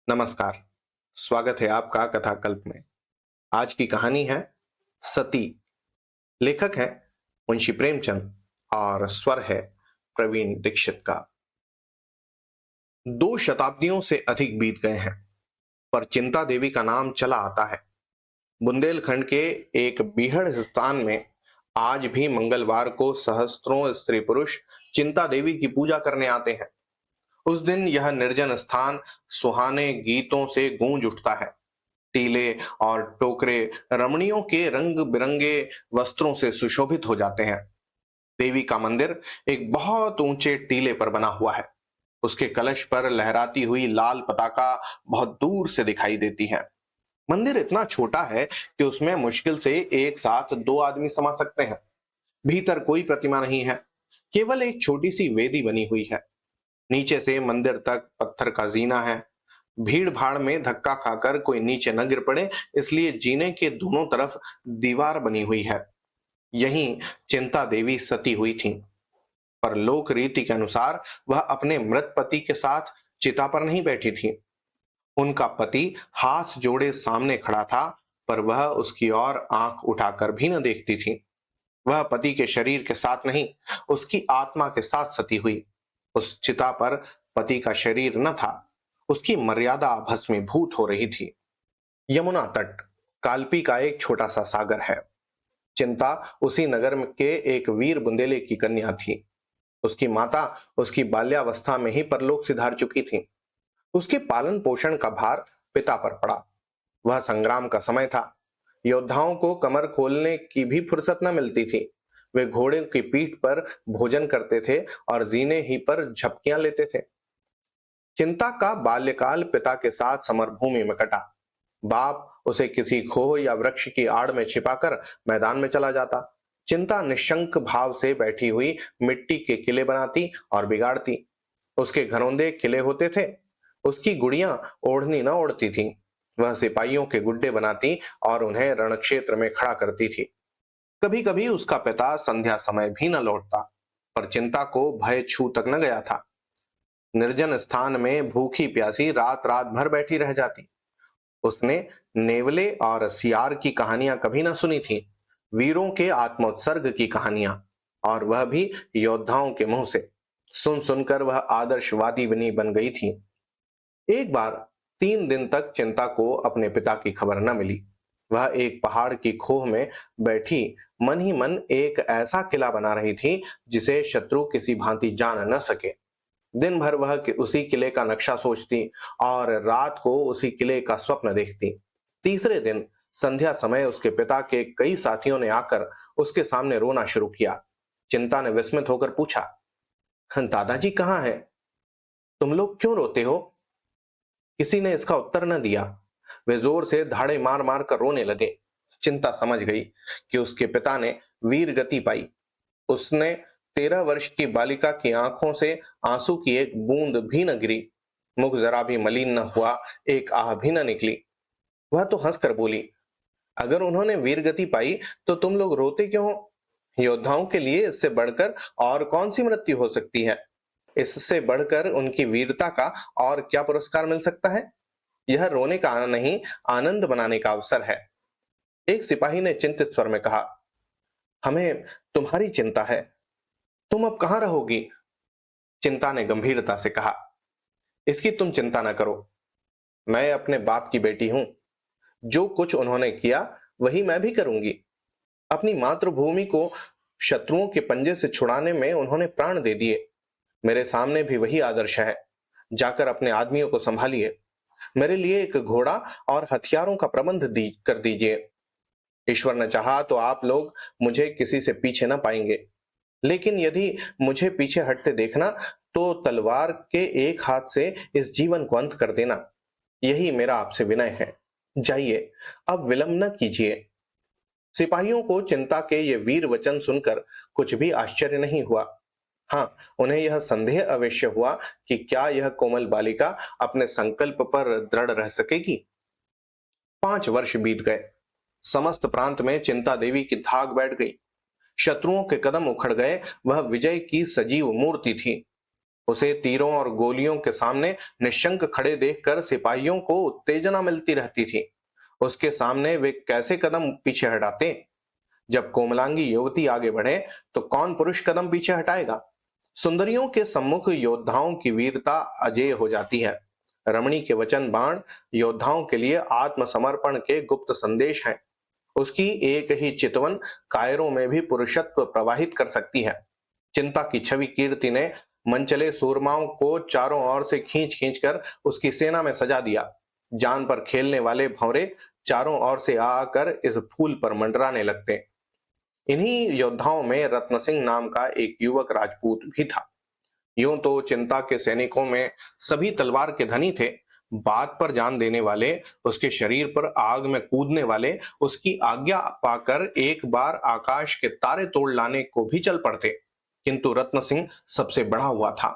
नमस्कार। स्वागत है आपका कथाकल्प में। आज की कहानी है सती। लेखक है मुंशी प्रेमचंद और स्वर है प्रवीण दीक्षित का। 2 शताब्दियों से अधिक बीत गए हैं, पर चिंता देवी का नाम चला आता है। बुंदेलखंड के एक बीहड़ स्थान में आज भी मंगलवार को सहस्त्रों स्त्री पुरुष चिंता देवी की पूजा करने आते हैं। उस दिन यह निर्जन स्थान सुहाने गीतों से गूंज उठता है। टीले और टोकरे रमणियों के रंग बिरंगे वस्त्रों से सुशोभित हो जाते हैं। देवी का मंदिर एक बहुत ऊंचे टीले पर बना हुआ है। उसके कलश पर लहराती हुई लाल पताका बहुत दूर से दिखाई देती है। मंदिर इतना छोटा है कि उसमें मुश्किल से एक साथ 2 आदमी समा सकते हैं। भीतर कोई प्रतिमा नहीं है, केवल एक छोटी सी वेदी बनी हुई है। नीचे से मंदिर तक पत्थर का जीना है। भीड़ भाड़ में धक्का खाकर कोई नीचे न गिर पड़े, इसलिए जीने के दोनों तरफ दीवार बनी हुई है। यहीं चिंता देवी सती हुई थी, पर लोक रीति के अनुसार वह अपने मृत पति के साथ चिता पर नहीं बैठी थी। उनका पति हाथ जोड़े सामने खड़ा था, पर वह उसकी ओर आंख उठाकर भी न देखती थी। वह पति के शरीर के साथ नहीं, उसकी आत्मा के साथ सती हुई। उस चिता पर पति का शरीर न था, उसकी मर्यादा भस्मीभूत हो रही थी। यमुना तट कालपी का एक छोटा सा सागर है। चिंता उसी नगर के एक वीर बुंदेले की कन्या थी। उसकी माता उसकी बाल्यावस्था में ही परलोक सिधार चुकी थी। उसके पालन पोषण का भार पिता पर पड़ा। वह संग्राम का समय था। योद्धाओं को कमर खोलने की भी फुर्सत न मिलती थी। वे घोड़े की पीठ पर भोजन करते थे और जीने ही पर झपकियां लेते थे। चिंता का बाल्यकाल पिता के साथ समरभूमि में कटा। बाप उसे किसी खोह या वृक्ष की आड़ में छिपाकर मैदान में चला जाता। चिंता निशंक भाव से बैठी हुई मिट्टी के किले बनाती और बिगाड़ती। उसके घरौंदे किले होते थे। उसकी गुड़ियां ओढ़नी न ओढ़ती थी। वह सिपाहियों के गुड्डे बनाती और उन्हें रणक्षेत्र में खड़ा करती थी। कभी कभी उसका पिता संध्या समय भी न लौटता, पर चिंता को भय छू तक न गया था। निर्जन स्थान में भूखी प्यासी रात रात भर बैठी रह जाती। उसने नेवले और सियार की कहानियां कभी न सुनी थी, वीरों के आत्मोत्सर्ग की कहानियां, और वह भी योद्धाओं के मुंह से। सुन सुनकर वह आदर्शवादी बन गई थी। एक बार 3 दिन तक चिंता को अपने पिता की खबर न मिली। वह एक पहाड़ की खोह में बैठी मन ही मन एक ऐसा किला बना रही थी जिसे शत्रु किसी भांति जान न सके। दिन भर वह उसी किले का नक्शा सोचती और रात को उसी किले का स्वप्न देखती। तीसरे दिन संध्या समय उसके पिता के कई साथियों ने आकर उसके सामने रोना शुरू किया। चिंता ने विस्मित होकर पूछा, दादाजी कहाँ हैं? तुम लोग क्यों रोते हो? किसी ने इसका उत्तर न दिया। वे जोर से धाड़े मार मार कर रोने लगे। चिंता समझ गई कि उसके पिता ने वीर गति पाई। उसने 13 वर्ष की बालिका की आंखों से आंसू की एक बूंद भी न गिरी। मुख जरा भी मलिन न हुआ, एक आह भी न निकली। वह तो हंसकर बोली, अगर उन्होंने वीर गति पाई तो तुम लोग रोते क्यों हो? योद्धाओं के लिए इससे बढ़कर और कौन सी मृत्यु हो सकती है? इससे बढ़कर उनकी वीरता का और क्या पुरस्कार मिल सकता है? यह रोने का नहीं, आनंद बनाने का अवसर है। एक सिपाही ने चिंतित स्वर में कहा, हमें तुम्हारी चिंता है। तुम अब कहां रहोगी? चिंता ने गंभीरता से कहा, इसकी तुम चिंता न करो। मैं अपने बाप की बेटी हूं। जो कुछ उन्होंने किया वही मैं भी करूंगी। अपनी मातृभूमि को शत्रुओं के पंजे से छुड़ाने में उन्होंने प्राण दे दिए। मेरे सामने भी वही आदर्श है। जाकर अपने आदमियों को संभालिए। मेरे लिए एक घोड़ा और हथियारों का प्रबंध कर दीजिए। ईश्वर ने चाहा तो आप लोग मुझे किसी से पीछे न पाएंगे, लेकिन यदि मुझे पीछे हटते देखना तो तलवार के एक हाथ से इस जीवन को अंत कर देना। यही मेरा आपसे विनय है। जाइए, अब विलंब न कीजिए। सिपाहियों को चिंता के ये वीर वचन सुनकर कुछ भी आश्चर्य नहीं हुआ। हाँ, उन्हें यह संदेह अवश्य हुआ कि क्या यह कोमल बालिका अपने संकल्प पर दृढ़ रह सकेगी। 5 वर्ष बीत गए। समस्त प्रांत में चिंता देवी की धाक बैठ गई। शत्रुओं के कदम उखड़ गए। वह विजय की सजीव मूर्ति थी। उसे तीरों और गोलियों के सामने निशंक खड़े देखकर सिपाहियों को उत्तेजना मिलती रहती थी। उसके सामने वे कैसे कदम पीछे हटाते? जब कोमलांगी युवती आगे बढ़े तो कौन पुरुष कदम पीछे हटाएगा? सुंदरियों के सम्मुख योद्धाओं की वीरता अजेय हो जाती है। रमणी के वचन बाण योद्धाओं के लिए आत्मसमर्पण के गुप्त संदेश हैं। उसकी एक ही चितवन कायरों में भी पुरुषत्व प्रवाहित कर सकती है। चिंता की छवि कीर्ति ने मनचले सूरमाओं को चारों ओर से खींच खींच कर उसकी सेना में सजा दिया। जान पर खेलने वाले भंवरे चारों ओर से आकर इस फूल पर मंडराने लगते। इन्हीं योद्धाओं में रत्न सिंह नाम का एक युवक राजपूत भी था। यूं तो चिंता के सैनिकों में सभी तलवार के धनी थे। बात पर जान देने वाले, उसके शरीर पर आग में कूदने वाले, उसकी आज्ञा पाकर एक बार आकाश के तारे तोड़ लाने को भी चल पड़ते। किंतु रत्न सिंह सबसे बढ़ा हुआ था।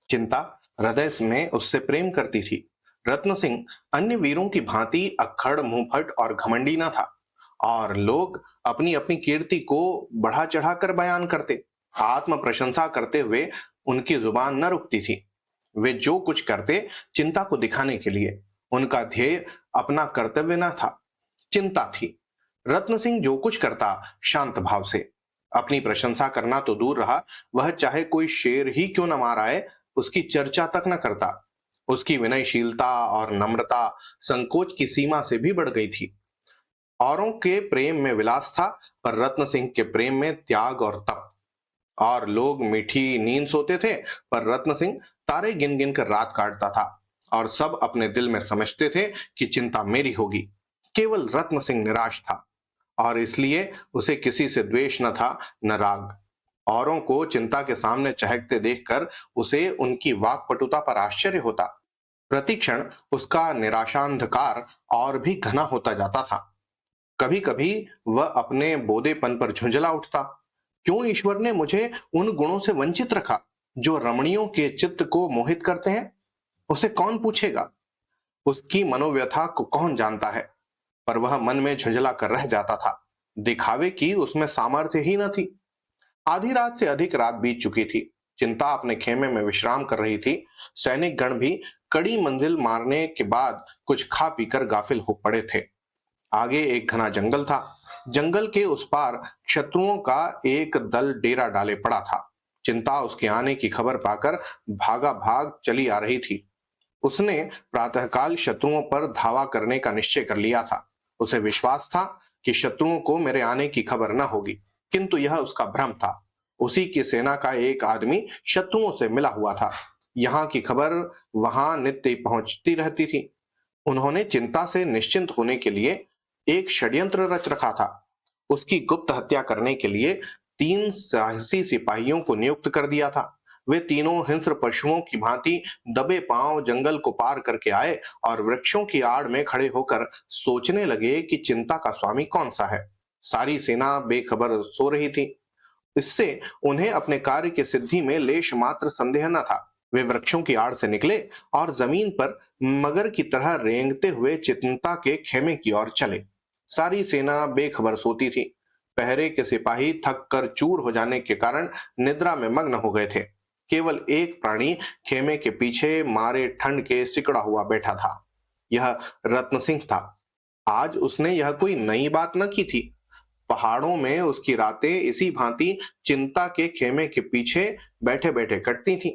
चिंता हृदय में उससे प्रेम करती थी। रत्न सिंह अन्य वीरों की भांति अक्खड़, मुंहफट और घमंडी न था, और लोग अपनी अपनी कीर्ति को बढ़ा चढ़ाकर बयान करते। आत्म प्रशंसा करते हुए उनकी जुबान न रुकती थी। वे जो कुछ करते चिंता को दिखाने के लिए। उनका ध्येय अपना कर्तव्य न था, चिंता थी। रत्न सिंह जो कुछ करता शांत भाव से। अपनी प्रशंसा करना तो दूर रहा, वह चाहे कोई शेर ही क्यों न मार आए, उसकी चर्चा तक न करता। उसकी विनयशीलता और नम्रता संकोच की सीमा से भी बढ़ गई थी। औरों के प्रेम में विलास था, पर रत्न सिंह के प्रेम में त्याग और तप। और लोग मीठी नींद सोते थे, पर रत्न सिंह तारे गिन गिन कर रात काटता था। और सब अपने दिल में समझते थे कि चिंता मेरी होगी। केवल रत्न सिंह निराश था, और इसलिए उसे किसी से द्वेष न था, न राग। औरों को चिंता के सामने चहकते देखकर उसे उनकी वाक्पटुता पर आश्चर्य होता। प्रतिक्षण उसका निराशांधकार और भी घना होता जाता था। कभी कभी वह अपने बोधेपन पर झुंझला उठता। क्यों ईश्वर ने मुझे उन गुणों से वंचित रखा जो रमणियों के चित्त को मोहित करते हैं? उसे कौन पूछेगा? उसकी मनोव्यथा को कौन जानता है? पर वह मन में झुंझला कर रह जाता था। दिखावे की उसमें सामर्थ्य ही न थी। आधी रात से अधिक रात बीत चुकी थी। चिंता अपने खेमे में विश्राम कर रही थी। सैनिक गण भी कड़ी मंजिल मारने के बाद कुछ खा पीकर गाफिल हो पड़े थे। आगे एक घना जंगल था। जंगल के उस पार शत्रुओं का एक दल डेरा डाले पड़ा था। चिंता उसके आने की खबर पाकर भागा भाग चली आ रही थी। उसने प्रातःकाल शत्रुओं पर धावा करने का निश्चय कर लिया था। उसे विश्वास था कि शत्रुओं को मेरे आने की खबर न होगी, किंतु यह उसका भ्रम था। उसी की सेना का एक आदमी शत्रुओं से मिला हुआ था। यहाँ की खबर वहां नित्य पहुंचती रहती थी। उन्होंने चिंता से निश्चिंत होने के लिए एक षड्यंत्र रच रखा था। उसकी गुप्त हत्या करने के लिए 3 साहसी सिपाहियों को नियुक्त कर दिया था। वे तीनों हिंस्र पशुओं की भांति दबे पांव जंगल को पार करके आए और वृक्षों की आड़ में खड़े होकर सोचने लगे कि चिंता का स्वामी कौन सा है। सारी सेना बेखबर सो रही थी। इससे उन्हें अपने कार्य की सिद्धि में लेश मात्र संदेह न था। वे वृक्षों की आड़ से निकले और जमीन पर मगर की तरह रेंगते हुए चिंता के खेमे की ओर चले। सारी सेना बेखबर सोती थी। पहरे के सिपाही थक कर चूर हो जाने के कारण निद्रा में मग्न हो गए थे। केवल एक प्राणी खेमे के पीछे मारे ठंड के सिकड़ा हुआ बैठा था। यह रत्न सिंह था। आज उसने यह कोई नई बात न की थी। पहाड़ों में उसकी रातें इसी भांति चिंता के खेमे के पीछे बैठे बैठे कटती थीं।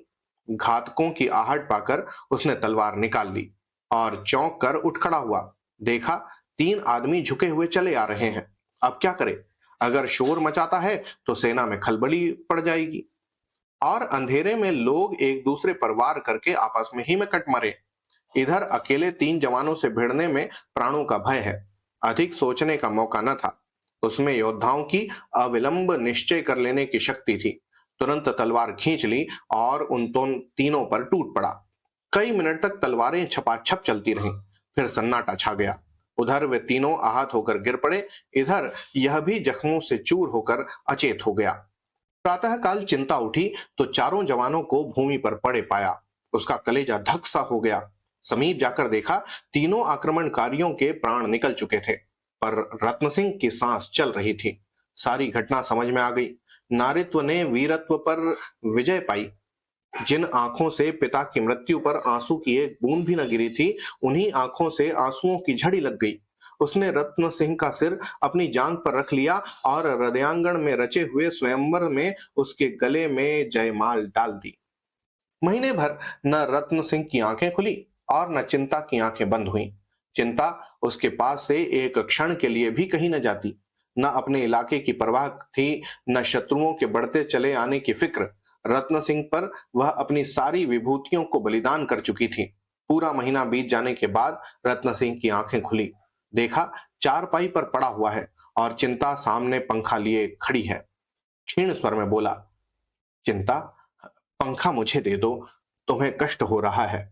घातकों की आहट पाकर उसने तलवार निकाल ली और चौंक कर उठ खड़ा हुआ। देखा 3 आदमी झुके हुए चले आ रहे हैं। अब क्या करे? अगर शोर मचाता है तो सेना में खलबली पड़ जाएगी, और अंधेरे में लोग एक दूसरे पर वार करके आपस में ही में कट मरे। इधर अकेले 3 जवानों से भिड़ने में प्राणों का भय है। अधिक सोचने का मौका न था। उसमें योद्धाओं की अविलंब निश्चय कर लेने की शक्ति थी। तुरंत तलवार खींच ली और उन तीनों पर टूट पड़ा। कई मिनट तक तलवारें छपाछप चलती रहीं, फिर सन्नाटा छा गया। उधर वे तीनों आहत होकर गिर पड़े, इधर यह भी जख्मों से चूर होकर अचेत हो गया। प्रातःकाल चिंता उठी तो चारों जवानों को भूमि पर पड़े पाया। उसका कलेजा धक सा हो गया। समीप जाकर देखा, तीनों आक्रमणकारियों के प्राण निकल चुके थे, पर रत्न सिंह की सांस चल रही थी। सारी घटना समझ में आ गई। नारित्व ने वीरत्व पर विजय पाई। जिन आंखों से पिता की मृत्यु पर आंसू की एक बूंद भी न गिरी थी, उन्हीं आंखों से आंसुओं की झड़ी लग गई। उसने रत्न सिंह का सिर अपनी जांघ पर रख लिया और हृदयांगन में रचे हुए स्वयंवर में उसके गले में जयमाल डाल दी। महीने भर न रत्न सिंह की आंखें खुली और न चिंता की आंखें बंद हुईं। चिंता उसके पास से एक क्षण के लिए भी कहीं न जाती। न अपने इलाके की परवाह थी, न शत्रुओं के बढ़ते चले आने की फिक्र। रत्न सिंह पर वह अपनी सारी विभूतियों को बलिदान कर चुकी थी। पूरा महीना बीत जाने के बाद रत्न सिंह की आंखें खुली। देखा, चारपाई पर पड़ा हुआ है और चिंता सामने पंखा लिए खड़ी है। क्षीण स्वर में बोला, चिंता, पंखा मुझे दे दो, तुम्हें कष्ट हो रहा है।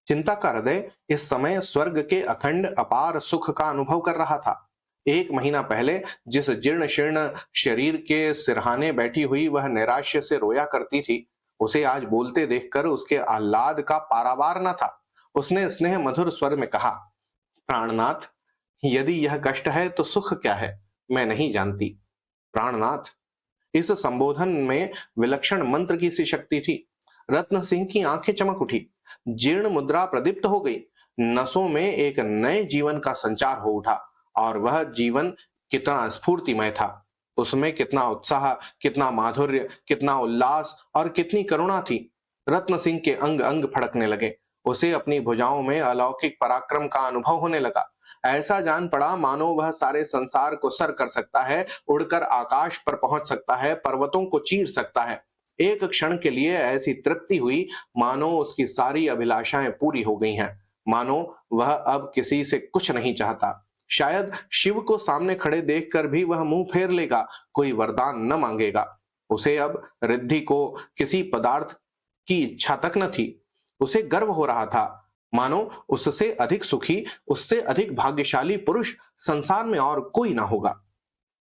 चिंता का हृदय इस समय स्वर्ग के अखंड अपार सुख का अनुभव कर रहा था। एक महीना पहले जिस जीर्ण शीर्ण शरीर के सिरहाने बैठी हुई वह नैराश्य से रोया करती थी, उसे आज बोलते देखकर उसके आह्लाद का पारावार न था। उसने स्नेह मधुर स्वर में कहा, प्राणनाथ, यदि यह कष्ट है तो सुख क्या है, मैं नहीं जानती। प्राणनाथ, इस संबोधन में विलक्षण मंत्र की सी शक्ति थी। रत्न सिंह की आंखें चमक उठी, जीर्ण मुद्रा प्रदीप्त हो गई। नसों में एक नए जीवन का संचार हो उठा और वह जीवन कितना स्फूर्तिमय था। उसमें कितना उत्साह, कितना माधुर्य, कितना उल्लास और कितनी करुणा थी। रत्न सिंह के अंग अंग फड़कने लगे। उसे अपनी भुजाओं में अलौकिक पराक्रम का अनुभव होने लगा। ऐसा जान पड़ा मानो वह सारे संसार को सर कर सकता है, उड़कर आकाश पर पहुंच सकता है, पर्वतों को चीर सकता है। एक क्षण के लिए ऐसी तृप्ति हुई मानो उसकी सारी अभिलाषाएं पूरी हो गई हैं। मानो वह अब किसी से कुछ नहीं चाहता। शायद शिव को सामने खड़े देखकर भी वह मुंह फेर लेगा, कोई वरदान न मांगेगा। उसे अब रिद्धि को किसी पदार्थ की इच्छा तक न थी। उसे गर्व हो रहा था, मानो उससे अधिक सुखी, उससे अधिक भाग्यशाली पुरुष संसार में और कोई ना होगा।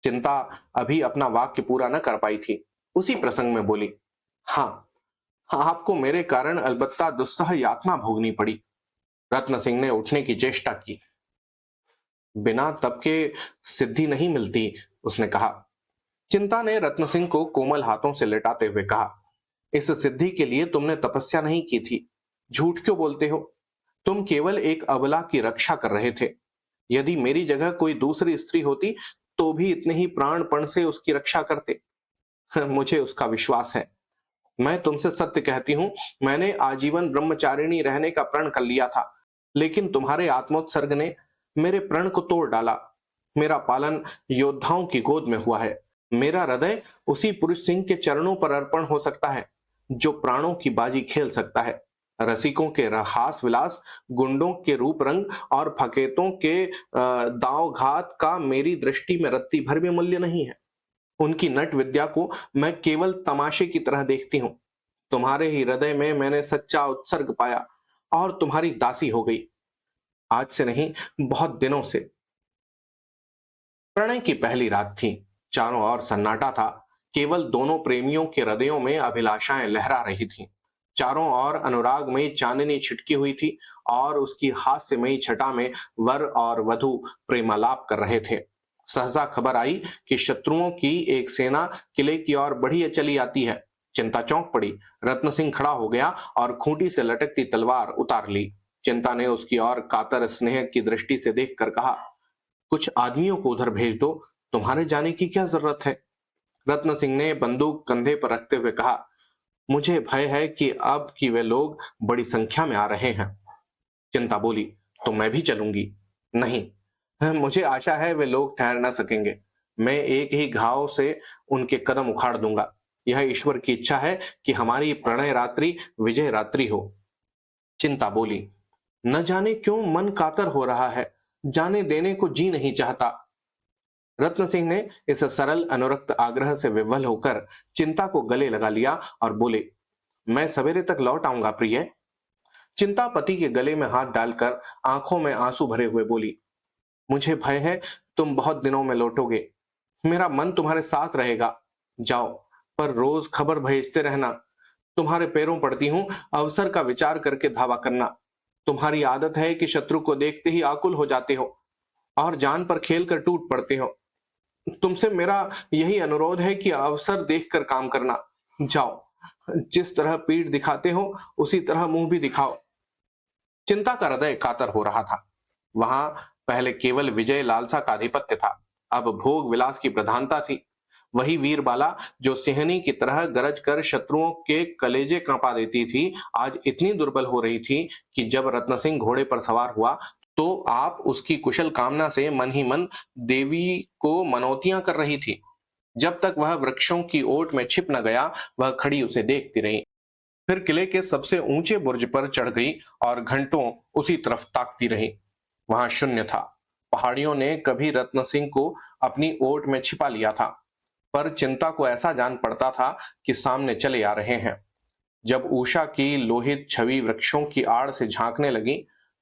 चिंता अभी अपना वाक्य पूरा न कर पाई थी, उसी प्रसंग में बोली, हाँ, आपको मेरे कारण अलबत्ता दुस्सह यातना भोगनी पड़ी। रत्न सिंह ने उठने की चेष्टा की। बिना तप के सिद्धि नहीं मिलती, उसने कहा। चिंता ने रत्न सिंह को कोमल हाथों से लेटाते हुए कहा, इस सिद्धि के लिए तुमने तपस्या नहीं की थी। झूठ क्यों बोलते हो? तुम केवल एक अबला की रक्षा कर रहे थे। यदि मेरी जगह कोई दूसरी स्त्री होती तो भी इतने ही प्राणपण से उसकी रक्षा करते। मुझे उसका विश्वास है। मैं तुमसे सत्य कहती हूं, मैंने आजीवन ब्रह्मचारिणी रहने का प्रण कर लिया था, लेकिन तुम्हारे आत्मोत्सर्ग ने मेरे प्रण को तोड़ डाला। मेरा पालन योद्धाओं की गोद में हुआ है। मेरा हृदय उसी पुरुष सिंह के चरणों पर अर्पण हो सकता है जो प्राणों की बाजी खेल सकता है। रसिकों के हास विलास, गुंडों के रूप रंग और फकेतों के दाव घात का मेरी दृष्टि में रत्ती भर भी मूल्य नहीं है। उनकी नट विद्या को मैं केवल तमाशे की तरह देखती हूँ। तुम्हारे ही हृदय में मैंने सच्चा उत्सर्ग पाया और तुम्हारी दासी हो गई। आज से नहीं, बहुत दिनों से। प्रणय की पहली रात थी। चारों ओर सन्नाटा था। केवल दोनों प्रेमियों के हृदयों में अभिलाषाएं लहरा रही थीं। चारों ओर अनुरागमयी चांदनी छिटकी हुई थी और उसकी हास्यमयी छटा में वर और वधू प्रेमालाप कर रहे थे। सहसा खबर आई कि शत्रुओं की एक सेना किले की ओर बढ़ी चली आती है। चिंता चौंक पड़ी। रत्न सिंह खड़ा हो गया और खूंटी से लटकती तलवार उतार ली। चिंता ने उसकी ओर कातर स्नेह की दृष्टि से देखकर कहा, कुछ आदमियों को उधर भेज दो, तुम्हारे जाने की क्या जरूरत है? रत्न सिंह ने बंदूक कंधे पर रखते हुए कहा, मुझे भय है कि अब कि वे लोग बड़ी संख्या में आ रहे हैं। चिंता बोली, तो मैं भी चलूंगी। नहीं, मुझे आशा है वे लोग ठहर ना सकेंगे। मैं एक ही घाव से उनके कदम उखाड़ दूंगा। यह ईश्वर की इच्छा है कि हमारी प्रणय रात्रि विजय रात्रि हो। चिंता बोली, न जाने क्यों मन कातर हो रहा है, जाने देने को जी नहीं चाहता। रत्न सिंह ने इस सरल अनुरक्त आग्रह से विवल होकर चिंता को गले लगा लिया और बोले, मैं सवेरे तक लौट आऊंगा प्रिय। चिंता पति के गले में हाथ डालकर आंखों में आंसू भरे हुए बोली, मुझे भय है तुम बहुत दिनों में लौटोगे। मेरा मन तुम्हारे साथ रहेगा। जाओ, पर रोज खबर भेजते रहना। तुम्हारे पैरों पड़ती हूं, अवसर का विचार करके धावा करना। तुम्हारी आदत है कि शत्रु को देखते ही आकुल हो जाते हो और जान पर खेल कर टूट पड़ते हो। तुमसे मेरा यही अनुरोध है कि अवसर देखकर काम करना। जाओ, जिस तरह पीठ दिखाते हो उसी तरह मुंह भी दिखाओ। चिंता का हृदय कातर हो रहा था। वहां पहले केवल विजय लालसा का आधिपत्य था, अब भोग विलास की प्रधानता थी। वही वीरबाला जो सिंहनी की तरह गरज कर शत्रुओं के कलेजे कांपा देती थी, आज इतनी दुर्बल हो रही थी कि जब रत्न सिंह घोड़े पर सवार हुआ तो आप उसकी कुशल कामना से मन ही मन देवी को मनौतियां कर रही थी। जब तक वह वृक्षों की ओट में छिप न गया, वह खड़ी उसे देखती रही। फिर किले के सबसे ऊंचे बुर्ज पर चढ़ गई और घंटों उसी तरफ ताकती रही। वहां शून्य था। पहाड़ियों ने कभी रत्न सिंह को अपनी ओट में छिपा लिया था, पर चिंता को ऐसा जान पड़ता था कि सामने चले आ रहे हैं। जब उषा की लोहित छवि वृक्षों की आड़ से झांकने लगी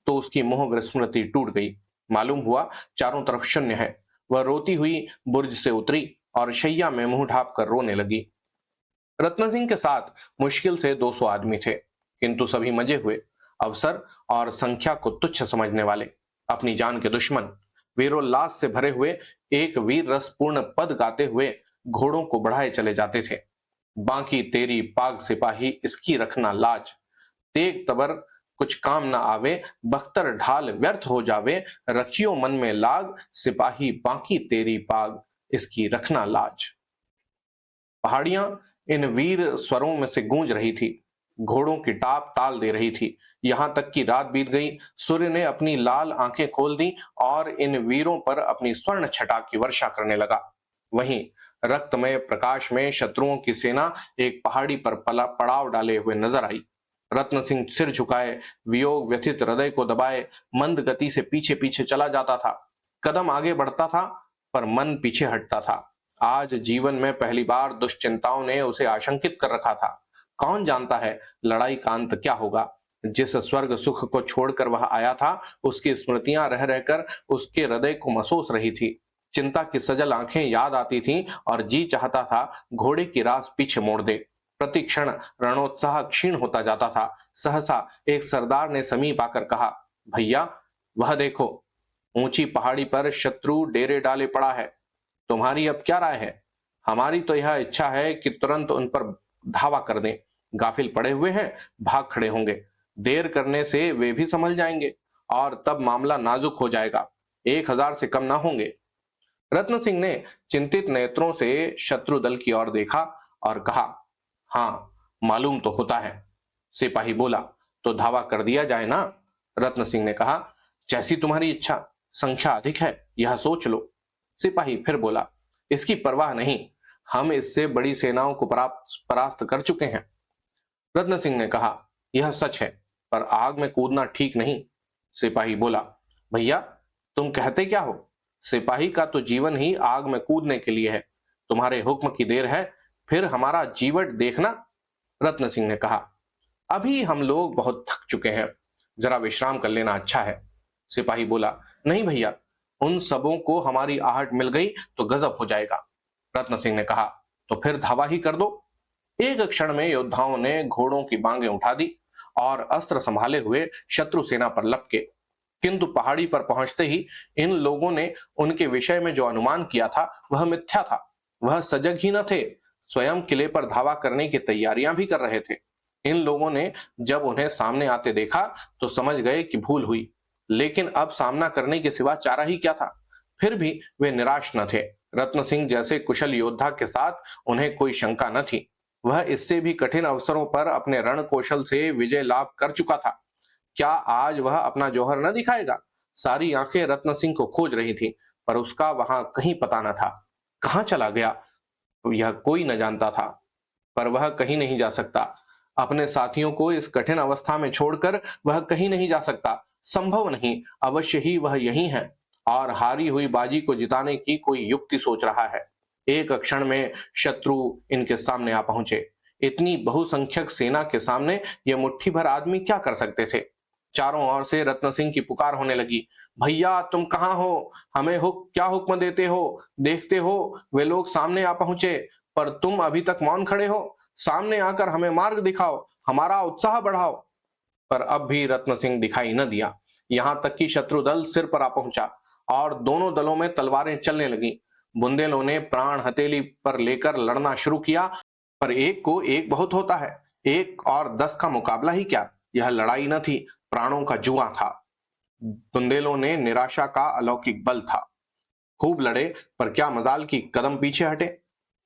तो उसकी मोह विस्मृति टूट गई। मालूम हुआ चारों तरफ शून्य है। वह रोती हुई बुर्ज से उतरी और शैया में मुंह ढाप कर रोने लगी। रत्न सिंह के साथ मुश्किल से 200 आदमी थे, किंतु सभी मजे हुए। अवसर और संख्या को तुच्छ समझने वाले, अपनी जान के दुश्मन, वीरोल्लास से भरे हुए एक वीर रसपूर्ण पद गाते हुए घोड़ों को बढ़ाए चले जाते थे। बाकी तेरी पाग सिपाही इसकी रखना लाज, तेग तबर कुछ काम ना आवे, बख्तर ढाल व्यर्थ हो जावे, रखियो मन में लाग, सिपाही बाकी तेरी पाग इसकी रखना लाज। पहाड़ियां इन वीर स्वरों में से गूंज रही थी, घोड़ों की टाप ताल दे रही थी। यहां तक कि रात बीत गई, सूर्य ने अपनी लाल आंखें खोल दी और इन वीरों पर अपनी स्वर्ण छटा की वर्षा करने लगा। वहीं रक्तमय प्रकाश में शत्रुओं की सेना एक पहाड़ी पर पड़ाव डाले हुए नजर आई। रत्न सिंह सिर झुकाए, वियोग व्यथित हृदय को दबाए, मंद गति से पीछे पीछे चला जाता था। कदम आगे बढ़ता था पर मन पीछे हटता था। आज जीवन में पहली बार दुश्चिंताओं ने उसे आशंकित कर रखा था। कौन जानता है लड़ाई का अंत क्या होगा। जिस स्वर्ग सुख को छोड़कर वह आया था, उसकी स्मृतियां रह रहकर उसके हृदय को महसूस रही थी। चिंता की सजल आंखें याद आती थीं और जी चाहता था घोड़े की रास पीछे मोड़ दे। प्रतिक्षण रणोत्साह क्षीण होता जाता था। सहसा एक सरदार ने समीप आकर कहा, भैया वह देखो, ऊंची पहाड़ी पर शत्रु डेरे डाले पड़ा है। तुम्हारी अब क्या राय है? हमारी तो यह इच्छा है कि तुरंत उन पर धावा कर दें। गाफिल पड़े हुए हैं, भाग खड़े होंगे। देर करने से वे भी संभल जाएंगे और तब मामला नाजुक हो जाएगा। 1000 से कम ना होंगे। रत्न सिंह ने चिंतित नेत्रों से शत्रु दल की ओर देखा और कहा, हाँ मालूम तो होता है। सिपाही बोला, तो धावा कर दिया जाए ना? रत्न सिंह ने कहा, जैसी तुम्हारी इच्छा, संख्या अधिक है, यह सोच लो। सिपाही फिर बोला, इसकी परवाह नहीं, हम इससे बड़ी सेनाओं को परास्त कर चुके हैं। रत्न सिंह ने कहा, यह सच है, पर आग में कूदना ठीक नहीं। सिपाही बोला, भैया तुम कहते क्या हो? सिपाही का तो जीवन ही आग में कूदने के लिए है। तुम्हारे हुक्म की देर है, फिर हमारा जीवट देखना। रत्न सिंह ने कहा, अभी हम लोग बहुत थक चुके हैं, जरा विश्राम कर लेना अच्छा है। सिपाही बोला, नहीं भैया, उन सबों को हमारी आहट मिल गई तो गजब हो जाएगा। रत्न सिंह ने कहा, तो फिर धावा ही कर दो। एक क्षण में योद्धाओं ने घोड़ों की बांगें उठा दी और अस्त्र संभाले हुए शत्रु सेना पर लपके। किंतु पहाड़ी पर पहुंचते ही इन लोगों ने उनके विषय में जो अनुमान किया था वह मिथ्या था। वह सजग ही न थे, स्वयं किले पर धावा करने की तैयारियां भी कर रहे थे। इन लोगों ने जब उन्हें सामने आते देखा तो समझ गए कि भूल हुई, लेकिन अब सामना करने के सिवा चारा ही क्या था। फिर भी वे निराश न थे। रत्न सिंह जैसे कुशल योद्धा के साथ उन्हें कोई शंका न थी। वह इससे भी कठिन अवसरों पर अपने रण कौशल से विजय लाभ कर चुका था। क्या आज वह अपना जौहर न दिखाएगा? सारी आंखें रत्न सिंह को खोज रही थी, पर उसका वहां कहीं पता न था। कहां चला गया यह कोई न जानता था, पर वह कहीं नहीं जा सकता। अपने साथियों को इस कठिन अवस्था में छोड़कर वह कहीं नहीं जा सकता। संभव नहीं, अवश्य ही वह यही है और हारी हुई बाजी को जिताने की कोई युक्ति सोच रहा है। एक क्षण में शत्रु इनके सामने आ पहुंचे। इतनी बहुसंख्यक सेना के सामने ये मुट्ठी भर आदमी क्या कर सकते थे? चारों ओर से रत्न सिंह की पुकार होने लगी, भैया तुम कहां हो? हमें क्या हुक्म देते हो? देखते हो वे लोग सामने आ पहुंचे, पर तुम अभी तक मौन खड़े हो। सामने आकर हमें मार्ग दिखाओ, हमारा उत्साह बढ़ाओ। पर अब भी रत्न सिंह दिखाई न दिया। यहां तक कि शत्रु दल सिर पर आ पहुंचा और दोनों दलों में तलवारें चलने लगी। बुंदेलों ने प्राण हथेली पर लेकर लड़ना शुरू किया, पर एक को एक बहुत होता है, 1 और 10 का मुकाबला ही क्या। यह लड़ाई न थी, प्राणों का जुआ था। बुंदेलों ने निराशा का अलौकिक बल था। खूब लड़े, पर क्या मजाल की कदम पीछे हटे।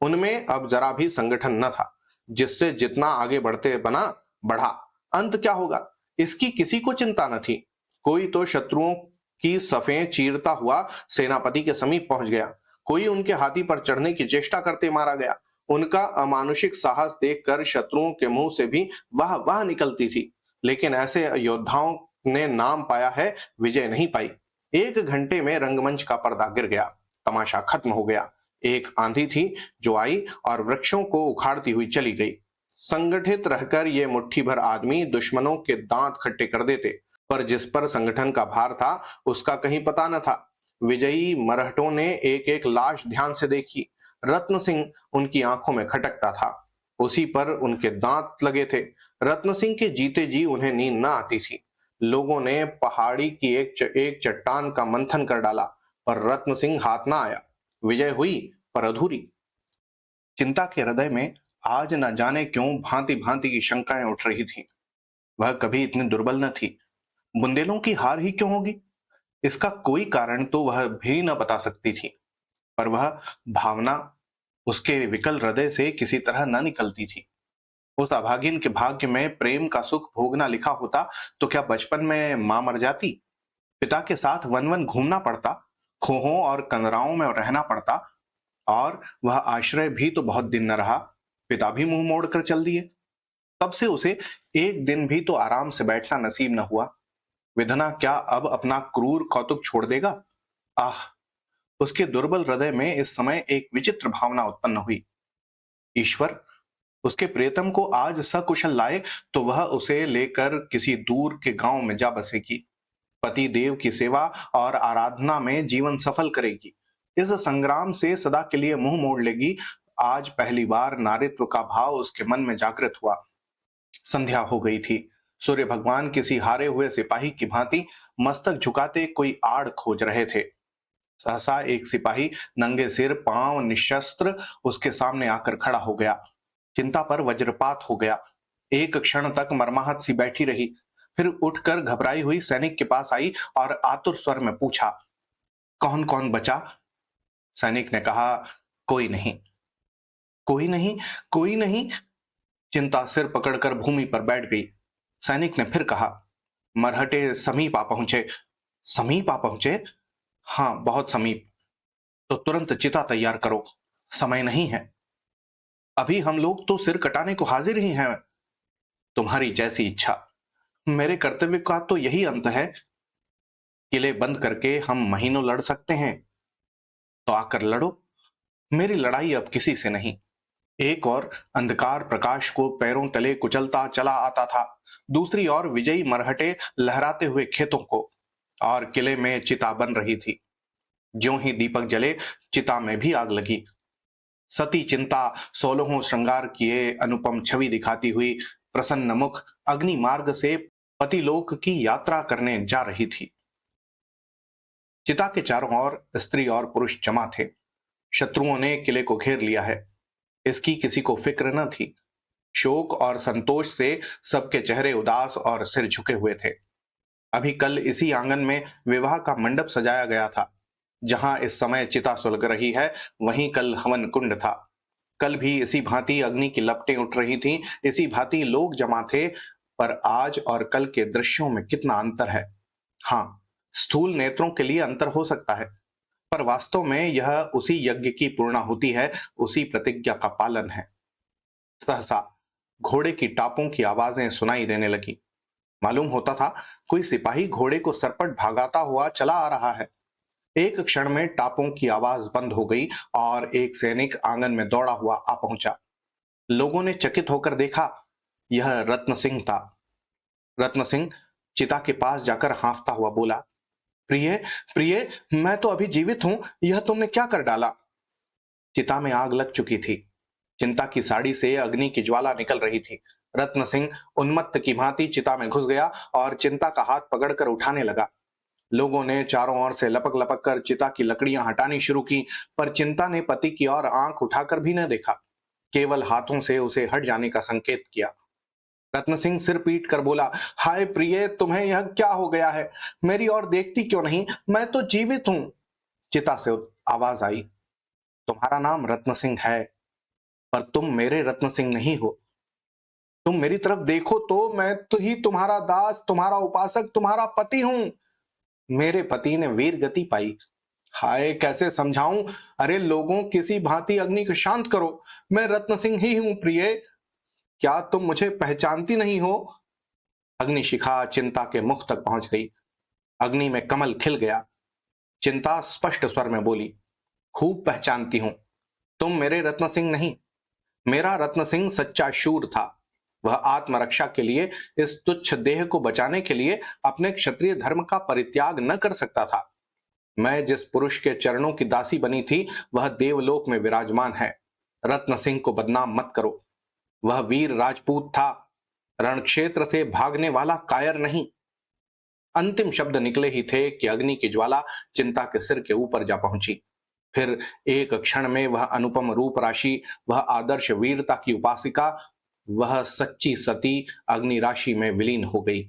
उनमें अब जरा भी संगठन न था, जिससे जितना आगे बढ़ते बना बढ़ा, अंत क्या होगा इसकी किसी को चिंता न थी। कोई तो शत्रुओं की सफें चीरता हुआ सेनापति के समीप पहुंच गया, कोई उनके हाथी पर चढ़ने की चेष्टा करते मारा गया। उनका अमानुषिक साहस देखकर शत्रुओं के मुंह से भी वाह वाह निकलती थी, लेकिन ऐसे योद्धाओं ने नाम पाया है, विजय नहीं पाई। 1 घंटे में रंगमंच का पर्दा गिर गया, तमाशा खत्म हो गया। एक आंधी थी जो आई और वृक्षों को उखाड़ती हुई चली गई। संगठित रहकर ये मुट्ठी भर आदमी दुश्मनों के दांत खट्टे कर देते, पर जिस पर संगठन का भार था उसका कहीं पता न था। विजयी मरहटों ने एक एक लाश ध्यान से देखी। रत्न सिंह उनकी आंखों में खटकता था, उसी पर उनके दांत लगे थे। रत्न सिंह के जीते जी उन्हें नींद न आती थी। लोगों ने पहाड़ी की एक चट्टान का मंथन कर डाला, पर रत्न सिंह हाथ ना आया। विजय हुई पर अधूरी। चिंता के हृदय में आज न जाने क्यों भांति भांति की शंकाएं उठ रही थीं। वह कभी इतनी दुर्बल न थी। बुंदेलों की हार ही क्यों होगी, इसका कोई कारण तो वह भी न बता सकती थी, पर वह भावना उसके विकल हृदय से किसी तरह न निकलती थी। उस अभागिन के भाग्य में प्रेम का सुख भोगना लिखा होता तो क्या बचपन में मां मर जाती, पिता के साथ वन वन घूमना पड़ता, खोहों और कंदराओं में रहना पड़ता, और वह आश्रय भी तो बहुत दिन न रहा, पिता भी मुंह मोड़कर चल दिए। तब से उसे एक दिन भी तो आराम से बैठना नसीब न हुआ। विधना क्या अब अपना क्रूर कौतुक छोड़ देगा। आह, उसके दुर्बल हृदय में इस समय एक विचित्र भावना उत्पन्न हुई। ईश्वर उसके प्रियतम को आज सकुशल लाए तो वह उसे लेकर किसी दूर के गांव में जा बसेगी, पति देव की सेवा और आराधना में जीवन सफल करेगी, इस संग्राम से सदा के लिए मुंह मोड़ लेगी। आज पहली बार नारित्व का भाव उसके मन में जागृत हुआ। संध्या हो गई थी। सूर्य भगवान किसी हारे हुए सिपाही की भांति मस्तक झुकाते कोई आड़ खोज रहे थे। सहसा एक सिपाही नंगे सिर पांव निशस्त्र उसके सामने आकर खड़ा हो गया। चिंता पर वज्रपात हो गया। एक क्षण तक मरमाहत सी बैठी रही, फिर उठकर घबराई हुई सैनिक के पास आई और आतुर स्वर में पूछा, कौन कौन बचा। सैनिक ने कहा, कोई नहीं। कोई नहीं, कोई नहीं। चिंता सिर पकड़कर भूमि पर बैठ गई। सैनिक ने फिर कहा, मरहटे समीप आ पहुंचे। समीप आ पहुंचे? हाँ, बहुत समीप। तो तुरंत चिता तैयार करो, समय नहीं है। अभी हम लोग तो सिर कटाने को हाजिर ही हैं। तुम्हारी जैसी इच्छा। मेरे कर्तव्य का तो यही अंत है। किले बंद करके हम महीनों लड़ सकते हैं, तो आकर लड़ो। मेरी लड़ाई अब किसी से नहीं। एक और अंधकार प्रकाश को पैरों तले कुचलता चला आता था, दूसरी ओर विजयी मरहटे लहराते हुए खेतों को, और किले में चिता बन रही थी। ज्यों ही दीपक जले, चिता में भी आग लगी। सती चिंता 16 श्रृंगार किए अनुपम छवि दिखाती हुई प्रसन्न मुख अग्नि मार्ग से पतिलोक की यात्रा करने जा रही थी। चिता के चारों ओर स्त्री और पुरुष जमा थे। शत्रुओं ने किले को घेर लिया है, इसकी किसी को फिक्र न थी। शोक और संतोष से सबके चेहरे उदास और सिर झुके हुए थे। अभी कल इसी आंगन में विवाह का मंडप सजाया गया था। जहां इस समय चिता सुलग रही है, वहीं कल हवन कुंड था। कल भी इसी भांति अग्नि की लपटें उठ रही थीं, इसी भांति लोग जमा थे, पर आज और कल के दृश्यों में कितना अंतर है। हाँ, स्थूल नेत्रों के लिए अंतर हो सकता है, पर वास्तव में यह उसी यज्ञ की पूर्णाहुति है, उसी प्रतिज्ञा का पालन है। सहसा घोड़े की टापों की आवाजें सुनाई देने लगी। मालूम होता था कोई सिपाही घोड़े को सरपट भागाता हुआ चला आ रहा है। एक क्षण में टापों की आवाज बंद हो गई और एक सैनिक आंगन में दौड़ा हुआ आ पहुंचा। लोगों ने चकित होकर देखा, यह रत्न सिंह था। रत्न सिंह चिता के पास जाकर हांफता हुआ बोला, प्रिय प्रिय, मैं तो अभी जीवित हूं, यह तुमने क्या कर डाला। चिता में आग लग चुकी थी। चिंता की साड़ी से अग्नि की ज्वाला निकल रही थी। रत्न सिंह उन्मत्त की भांति चिता में घुस गया और चिंता का हाथ पकड़कर उठाने लगा। लोगों ने चारों ओर से लपक लपक कर चिता की लकड़ियां हटानी शुरू की, पर चिंता ने पति की ओर आंख उठाकर भी न देखा। केवल हाथों से उसे हट जाने का संकेत किया। रत्न सिंह सिर पीट कर बोला, हाय प्रिय, तुम्हें यह क्या हो गया है? मेरी ओर देखती क्यों नहीं? मैं तो जीवित हूं। चिता से आवाज आई, तुम्हारा नाम रत्न सिंह है, पर तुम मेरे रत्न सिंह नहीं हो। तुम मेरी तरफ देखो तो मैं तो ही तुम्हारा दास, तुम्हारा उपासक, तुम्हारा पति हूं। मेरे पति ने वीर गति पाई। हाय, कैसे समझाऊं? अरे लोगों, किसी भांति अग्नि को शांत करो। मैं रत्न सिंह ही हूं प्रिय। क्या तुम मुझे पहचानती नहीं हो? अग्निशिखा चिंता के मुख तक पहुंच गई। अग्नि में कमल खिल गया। चिंता स्पष्ट स्वर में बोली, खूब पहचानती हूं। तुम मेरे रत्न सिंह नहीं। मेरा रत्न सिंह सच्चा शूर था। वह आत्मरक्षा के लिए, इस तुच्छ देह को बचाने के लिए अपने क्षत्रिय धर्म का परित्याग न कर सकता था। मैं जिस पुरुष के चरणों की दासी बनी थी, वह देवलोक में विराजमान है। रत्न सिंह को बदनाम मत करो। वह वीर राजपूत था, रणक्षेत्र से भागने वाला कायर नहीं। अंतिम शब्द निकले ही थे कि अग्नि की ज्वाला चिंता के सिर के ऊपर जा पहुंची। फिर एक क्षण में वह अनुपम रूप राशि, वह आदर्श वीरता की उपासिका, वह सच्ची सती अग्नि राशि में विलीन हो गई।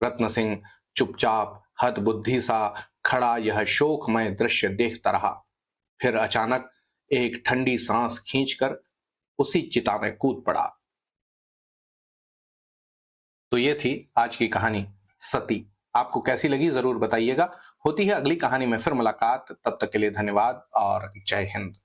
रत्न सिंह चुपचाप हतबुद्धि सा खड़ा यह शोकमय दृश्य देखता रहा। फिर अचानक एक ठंडी सांस खींचकर उसी चिता में कूद पड़ा। तो ये थी आज की कहानी सती। आपको कैसी लगी जरूर बताइएगा। होती है अगली कहानी में फिर मुलाकात। तब तक के लिए धन्यवाद और जय हिंद।